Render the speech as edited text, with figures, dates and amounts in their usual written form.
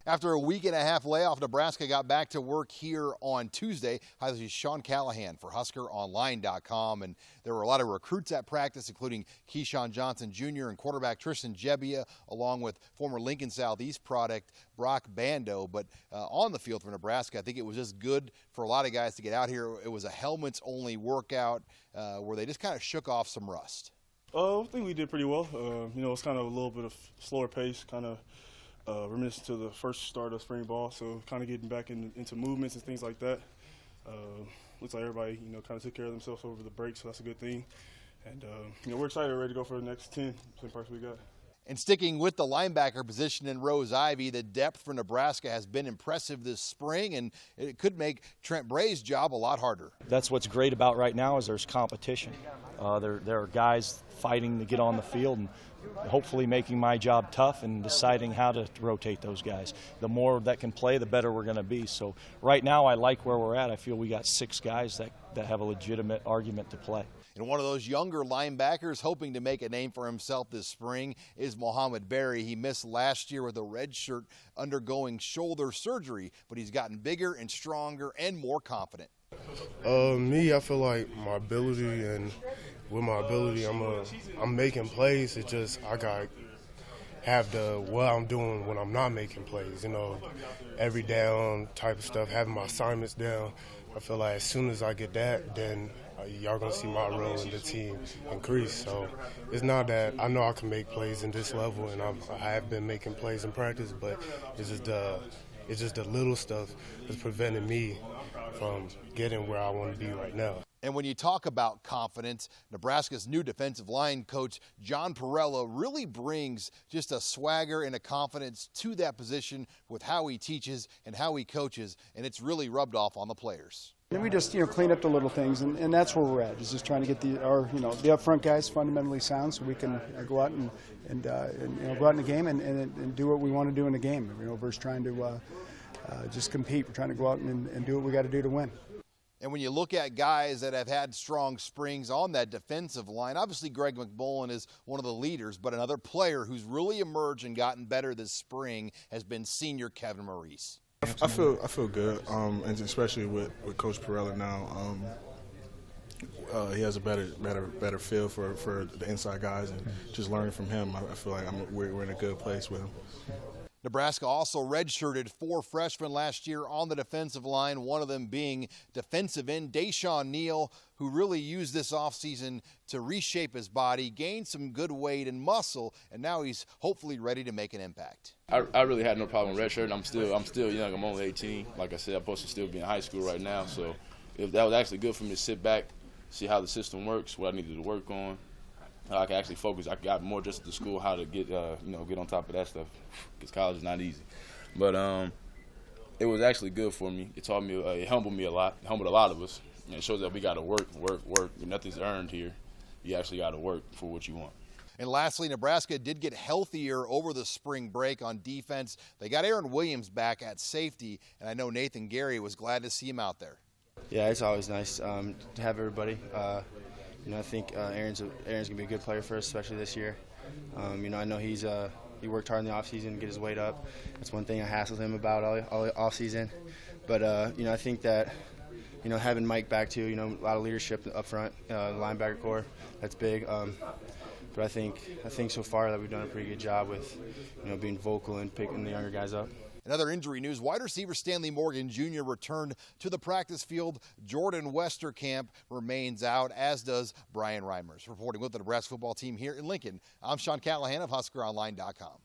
After a week-and-a-half layoff, Nebraska got back to work here on Tuesday. Hi, this is Sean Callahan for HuskerOnline.com, and there were a lot of recruits at practice, including Keyshawn Johnson Jr. and quarterback Tristan Gebbia, along with former Lincoln Southeast product Brock Bando. But on the field for Nebraska, I think it was just good for a lot of guys to get out here. It was a helmets-only workout where they just kind of shook off some rust. I think we did pretty well. It's kind of a little bit of slower pace, kind of reminiscent to the first start of spring ball, so kind of getting back into movements and things like that. Looks like everybody, kind of took care of themselves over the break, so that's a good thing. And, we're excited, ready to go for the next 10 parts we got. And sticking with the linebacker position in Rose Ivy, the depth for Nebraska has been impressive this spring, and it could make Trent Bray's job a lot harder. That's what's great about right now is there's competition. There are guys fighting to get on the field and hopefully making my job tough and deciding how to rotate those guys. The more that can play, the better we're going to be. So right now I like where we're at. I feel we got 6 guys that have a legitimate argument to play. And one of those younger linebackers hoping to make a name for himself this spring is Mohamed. He missed last year with a red shirt undergoing shoulder surgery, but he's gotten bigger and stronger and more confident. I feel like my ability, and with my ability, I'm making plays. It's just I got have what I'm doing when I'm not making plays. Every down type of stuff, having my assignments down. I feel like as soon as I get that, then y'all gonna see my role in the team increase. So it's not that I know I can make plays in this level, and I have been making plays in practice, but it's just the little stuff that's preventing me from getting where I want to be right now. And when you talk about confidence, Nebraska's new defensive line coach, John Parrella, really brings just a swagger and a confidence to that position with how he teaches and how he coaches, and it's really rubbed off on the players. And we just clean up the little things, and that's where we're at. Is just trying to get the up front guys fundamentally sound, so we can go out and go out in the game and do what we want to do in the game. Versus trying to just compete. We're trying to go out and do what we got to do to win. And when you look at guys that have had strong springs on that defensive line, obviously Greg McMullen is one of the leaders, but another player who's really emerged and gotten better this spring has been senior Kevin Maurice. I feel good, and especially with Coach Parrella now. He has a better feel for the inside guys, and just learning from him, I feel like we're in a good place with him. Nebraska also redshirted 4 freshmen last year on the defensive line, one of them being defensive end Deshaun Neal, who really used this offseason to reshape his body, gain some good weight and muscle, and now he's hopefully ready to make an impact. I really had no problem with redshirting. I'm still young. I'm only 18. Like I said, I'm supposed to still be in high school right now. So that was actually good for me to sit back, see how the system works, what I needed to work on. I can actually focus. I got more just at the school how to get on top of that stuff, because college is not easy. But it was actually good for me. It taught me, it humbled me a lot. It humbled a lot of us. And it shows that we got to work. Nothing's earned here. You actually got to work for what you want. And lastly, Nebraska did get healthier over the spring break on defense. They got Aaron Williams back at safety, and I know Nathan Gary was glad to see him out there. Yeah, it's always nice to have everybody. I think Aaron's gonna be a good player for us, especially this year. I know he worked hard in the offseason to get his weight up. That's one thing I hassled him about all offseason. But I think that having Mike back too, a lot of leadership up front, the linebacker core, that's big. But I think so far that we've done a pretty good job with being vocal and picking the younger guys up. In other injury news, wide receiver Stanley Morgan Jr. returned to the practice field. Jordan Westerkamp remains out, as does Brian Reimers. Reporting with the Nebraska football team here in Lincoln, I'm Sean Callahan of HuskerOnline.com.